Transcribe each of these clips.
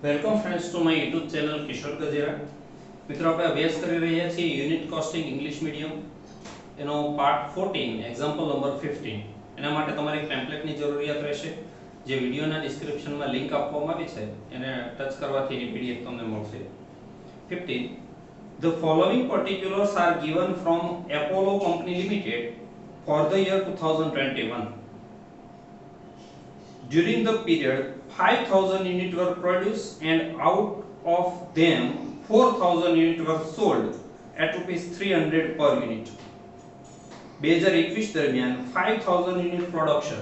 Welcome friends to my YouTube channel Kishor Gajera. મિત્રો આપણે અભ્યાસ કરી રહ્યા છીએ યુનિટ કોસ્ટિંગ ઇંગ્લિશ મીડિયમ એનો પાર્ટ 14 એક્ઝામ્પલ નંબર 15. એના માટે તમારે એક ટેમ્પલેટની જરૂરિયાત રહેશે જે વિડિયોના ડિસ્ક્રિપ્શનમાં લિંક આપવામાં આવી છે એને ટચ કરવાથી એની પીડીએફ તમને મળશે. 15. The following particulars are given from Apollo Company Limited for the year 2021. During the period, 5,000 units were produced and out of them 4,000 units were sold at rupees 300 per unit. 2021 દરમિયાન 5,000 unit production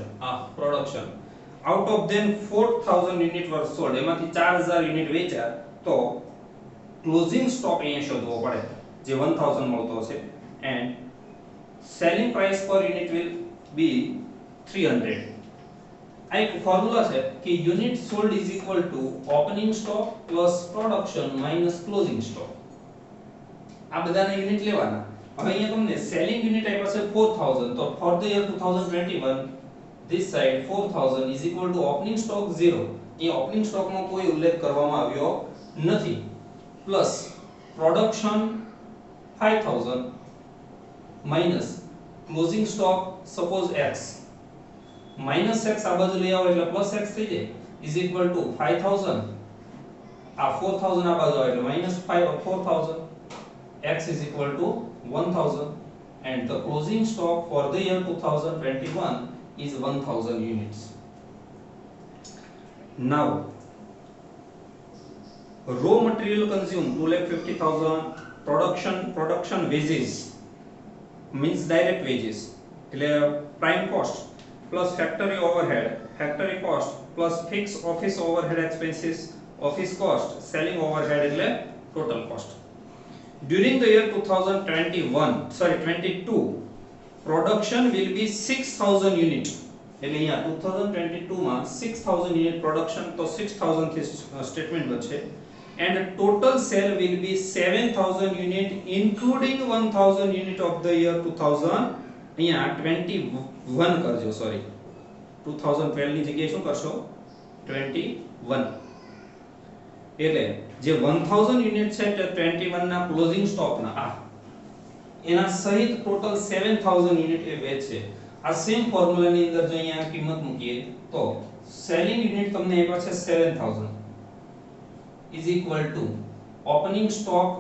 out of them 4,000 units were sold એમાંથી 4,000 unit વેચ્યા તો closing stock અહીંયા શોધવો પડે જે 1,000 મળતો હશે and selling price per unit will be 300. આ એક ફોર્મ્યુલા છે કે unit sold is equal to opening stock plus production minus closing stock. આ બધાના યુનિટ લેવાના. હવે અહીંયા તમને સેલિંગ યુનિટ આપ્યા છે 4000 તો for the year 2021 this side 4000 is equal to opening stock 0. A opening સ્ટોકમાં કોઈ ઉલ્લેખ કરવામાં આવ્યો નથી plus production 5000 minus closing stock suppose x minus x आ बाजू ले आओ એટલે પ્લસ x થઈ જાય ઇઝ ઇક્વલ ટુ 5000 આ 4000 આ બાજુ આવે એટલે minus 4000 x is equal to 1000 and the closing stock for the year 2021 is 1000 units. Now raw material consumed 2,50,000 production wages means direct wages એટલે prime cost plus factory overhead, factory cost plus fixed office overhead expenses, office cost, selling overhead એટલે total cost. During the year 22 production will be 6,000 unit એટલે અહીંયા 2022 માં 6,000 unit production તો 6,000 થી statement બચે and total sale will be 7,000 unit including 1,000 unit of the year 2000 અહીંયા 21 કરજો sorry 2012 ની જગ્યાએ શું કરશો 21 એટલે જે 1000 યુનિટ છે તે 21 ના ક્લોઝિંગ સ્ટોક ના એના સહિત ટોટલ 7000 યુનિટ એ વેચે. આ સેમ ફોર્મ્યુલા ની અંદર જો અહીંયા કિંમત મૂકીએ તો સેલિંગ યુનિટ તમને આપ્યા છે 7000 is equal to opening stock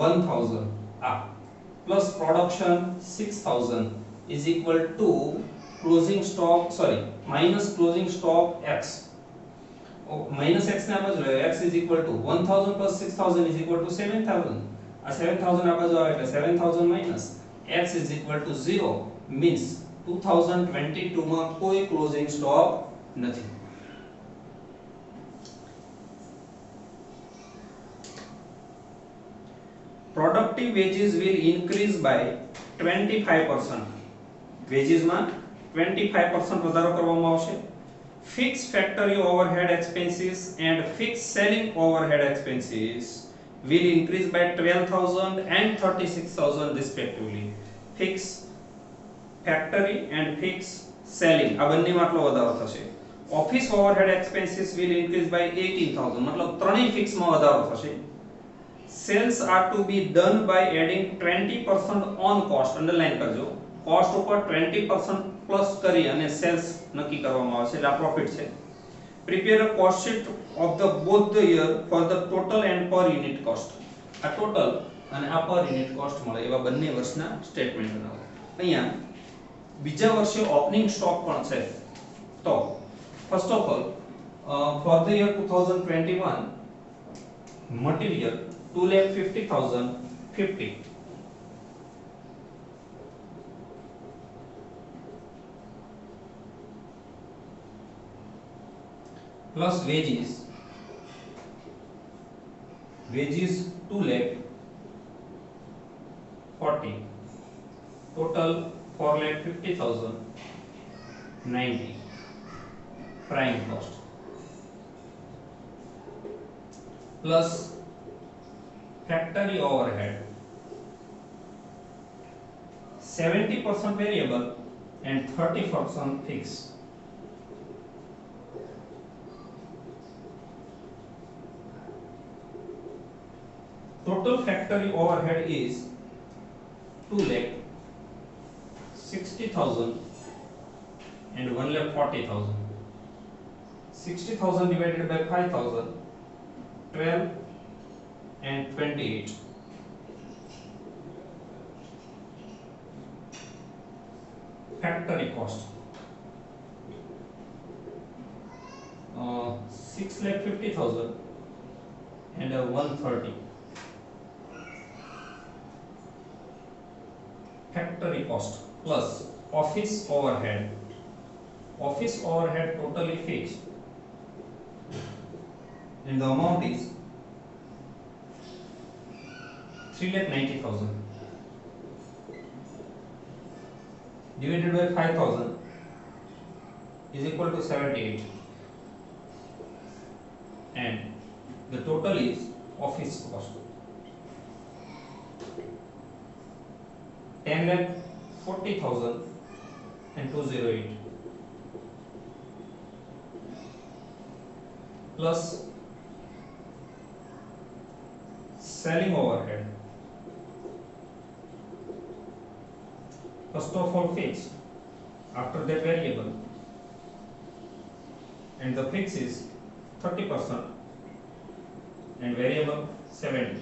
1000 plus production 6000 is equal to closing stock minus closing stock x minus x ના બાજુ x is equal to 1000 plus 6000 is equal to 7000 આ 7000 આ બાજુ આવે એટલે 7000 minus x is equal to 0 means 2022 માં કોઈ closing stock નથી. Productive wages will increase by 25%. Veggies માં 25% વધારો કરવામાં આવશે. Fixed factory overhead expenses and fixed selling overhead expenses will increase by 12,000 and 36,000 respectively. Fixed factory and fixed selling આ બંનેમાં આટલો વધારો થશે. Office overhead expenses will increase by 18,000 મતલબ ત્રણેય ફિક્સ માં વધારો થશે. Sales are to be done by adding 20% on cost. Underline કરજો. કોસ્ટ ઉપર 20% પ્લસ કરી અને સેલ્સ નક્કી કરવામાં આવશે એટલે આ પ્રોફિટ છે. Prepare a cost sheet of the both the year for the total and પર યુનિટ કોસ્ટ. આ ટોટલ અને આ પર યુનિટ કોસ્ટ મળે એવા બંને વર્ષના સ્ટેટમેન્ટ બનાવો. અહીંયા બીજા વર્ષે ઓપનિંગ સ્ટોક પણ છે તો first of all for the year 2021 material 2,50,050 plus wages 2,40,000 total 4,50,000 90 prime cost plus factory overhead 70% variable and 30% fixed. total factory overhead is 2,60,000 and 1,40,000. 60,000 divided by 5,000, 12 and 28. Factory cost 6,50,000 and 130. Factory cost plus office overhead. Office overhead totally fixed and the amount is 3,90,000 divided by 5,000 is equal to 78, and the total is office cost 10,40,000 and 208 plus selling overhead. First of all fixed, after that variable, and the fix is 30% and variable 70%.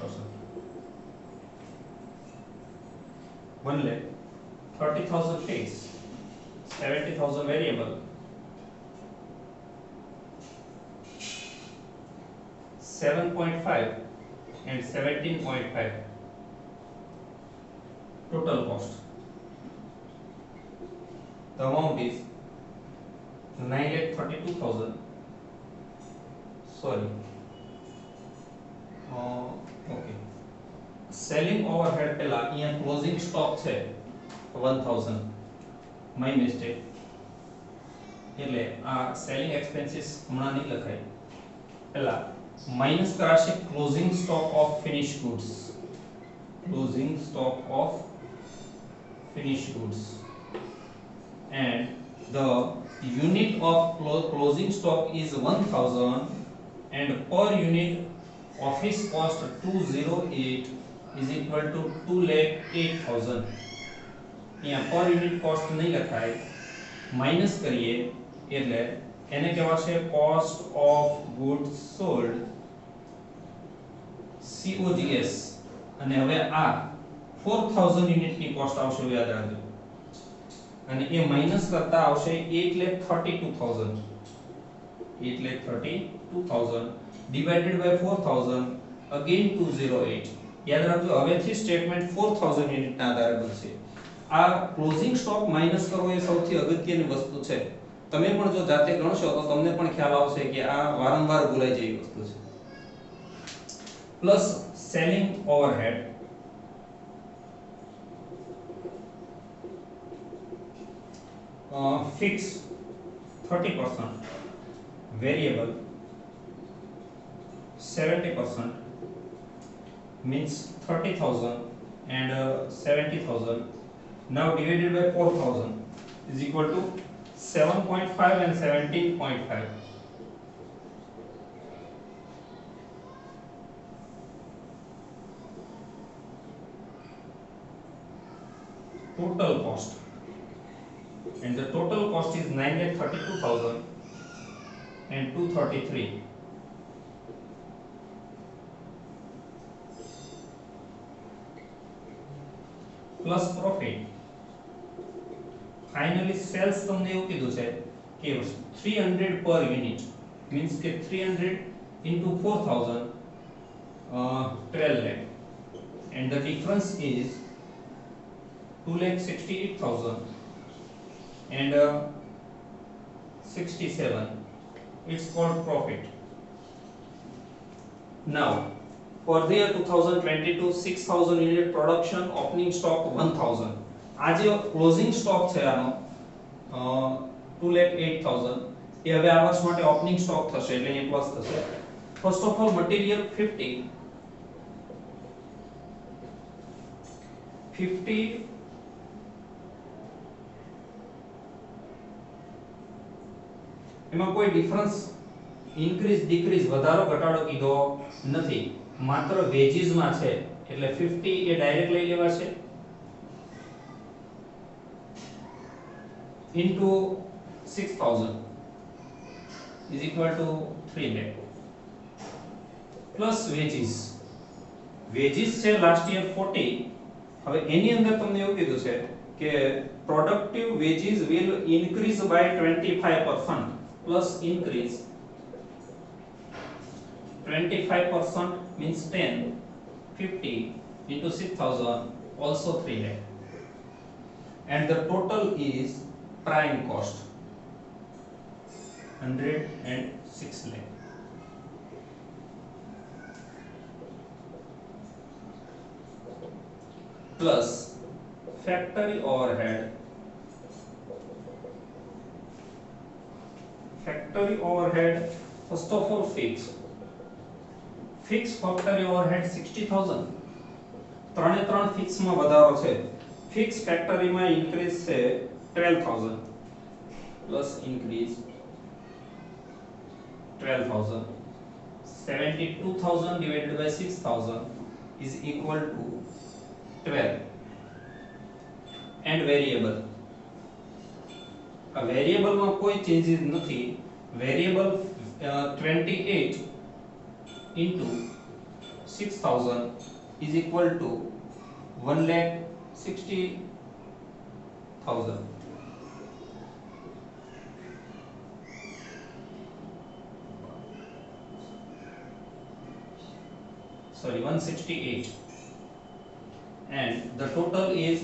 1,30,000 fixed, 70,000 variable, 7.5 and 17.5 total cost. The amount is 9,32,000. Sorry. Okay. Selling overhead પેલા અહીંયા closing stock છે 1000. My mistake. એટલે આ selling expenses હમણાં નહીં લખાય. પેલા minus કરાશે closing stock of finished goods. Closing stock of finished goods. And the unit of closing stock is 1000 and per unit office cost 208 is equal to 2,08,000. यहाँ per unit cost नहीं લખાય, minus કરીએ એટલે એને કહેવાશે cost of goods sold, COGS. અને હવે આ 4000 યુનિટ ની કોસ્ટ આવશે, યાદ રાખજો, અને એ માઈનસ કરતા આવશે 8,32,000. 8,32,000 divided by 4000 again 208. યાદ રાખજો, હવેથી સ્ટેટમેન્ટ 4000 યુનિટ ના આધારે બનશે. આ ક્લોઝિંગ સ્ટોક માઈનસ કરવો એ સૌથી અગત્યની વસ્તુ છે. તમે પણ જો જાતે ગણશો તો તમને પણ ખ્યાલ આવશે કે આ વારંવાર ભૂલાઈ જાય વસ્તુ છે. Plus selling overhead fixed 30%, variable 70%, means 30,000 and 70,000. Now divided by 4,000 is equal to 7.5 and 17.5. Total cost, and the total cost is 9,32,000 and 233 plus profit. Finally sales તમને એવું કીધું છે કે 300 per unit, means કે 300 into 4,000, 12 lakh, and the difference is 2,68,000 and 67. It's called profit. Now for the year 2022, 6,000 unit production, opening stock 1,000. આ જે closing stock છે આનો 2,08,000, એ હવે આ વર્ષ માટે ઓપનિંગ સ્ટોક થશે એટલે એ પ્લસ થશે. ફર્સ્ટ ઓફ ઓલ મટીરીયલ 50 એમાં કોઈ ડિફરન્સ ઇન્ક્રીઝ ડિક્રીઝ વધારો ઘટાડો કીધો નથી. માત્ર વેજીસ માં છે એટલે 50 એ ડાયરેક્ટ લઈ લેવાશે into 6000 is equal to 3 lakh plus wages છે લાસ્ટ યર 40 હવે એની અંદર તમને એવું કીધું છે કે productive wages will increase by 25% plus increase 25% means 10 50 into 6000 also 3 lakh and the total is prime cost 106 lakh plus factory overhead first of all fixed factory overhead 60000 ત્રણે ત્રણ ફિક્સ માં વધારો છે ફિક્સ ફેક્ટરી માં ઇન્ક્રીઝ છે 12000 plus increase 12000 72000 divided by 6000 is equal to 12 and variable a variable માં કોઈ changes નથી variable 28 into 6000 is equal to 1,60,000 sorry 168 and the total is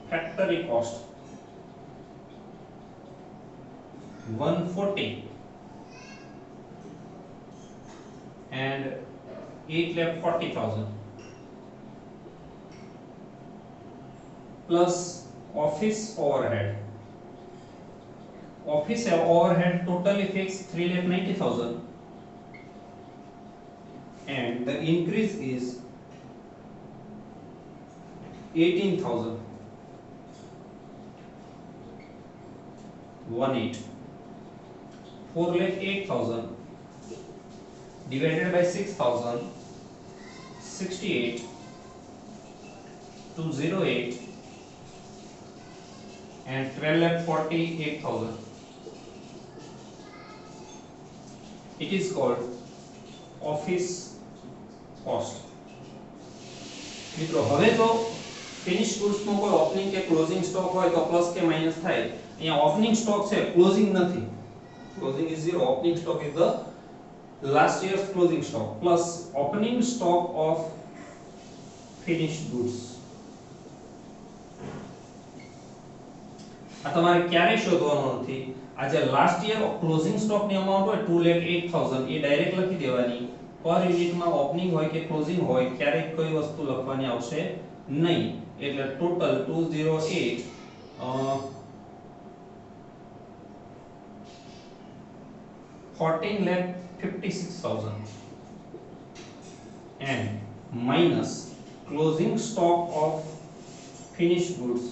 factory cost 140 and 8,40,000 plus office overhead totally fixed 3,90,000 and the increase is 18,000 4,08,000 divided by 6,000 68 208 and 12,48,000 it is called office cost મિત્રો હવે તો finish goods નો કોઈ opening કે closing stock હોય તો plus કે minus થાય અહીંયા ઓપનિંગ સ્ટોક છે ક્લોઝિંગ નથી closing is 0 opening stock is the last year's closing stock plus opening stock of finished goods આ તમારે ક્યારે શોધવાનું નથી આ જે લાસ્ટ યર ક્લોઝિંગ સ્ટોક ની અમાઉન્ટ હોય 2,08,000 એ ડાયરેક્ટ લખી દેવાની પર યુનિટ માં ઓપનિંગ હોય કે ક્લોઝિંગ હોય ક્યારે કોઈ વસ્તુ લખવાની આવશે નહીં એટલે total 208 14,56,000 and minus closing stock of finished goods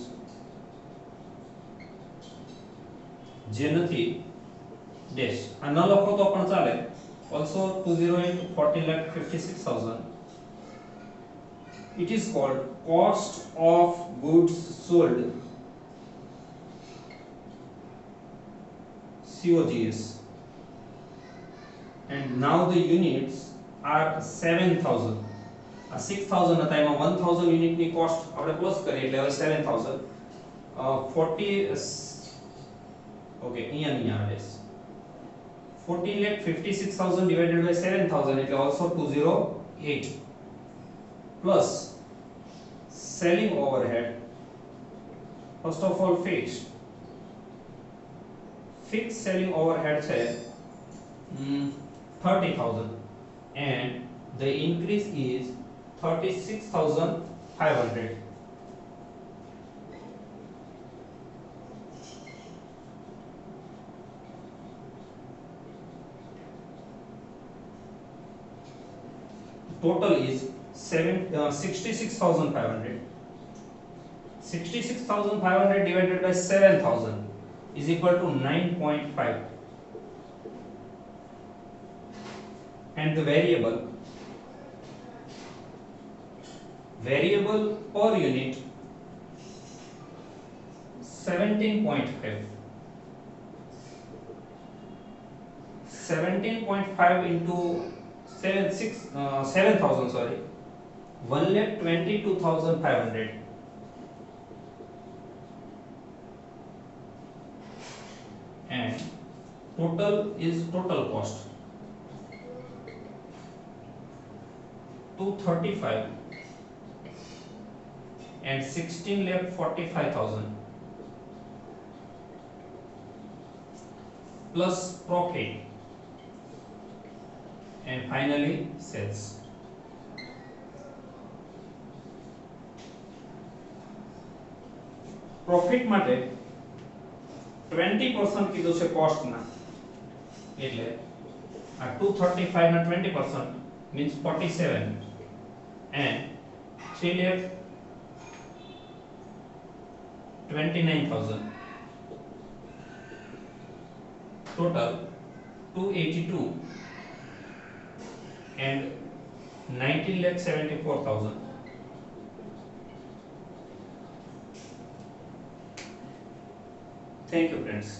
જે નથી ડેશ આ ન લખો તો પણ ચાલે also 208 14,56,000 it is called cost of goods sold COGS and now the units are 7,000 આ 6,000 હતા એમાં 1,000 યુનિટ ની કોસ્ટ આપણે પ્લસ કરીએ એટલે હવે 7,000 40 ઓકે અહીંયા નહીં આવે 14,56,000 divided by 7,000 એટલે also 208 plus selling overhead first of all fixed selling overhead છે 30,000 and the increase is 36,500 total is 66,500 66,500 divided by 7,000 is equal to 9.5 and the variable variable per unit 17.5. 17.5 into 7,000, sorry, 1,22,500, and total cost 235 and 16,45,000 plus profit and finally sales. Profit માટે 20% કીધું છે cost ના, એટલે આ 235 ના 20% means 47 and 3,29,000, total 282 and 19,74,000. Thank you, friends.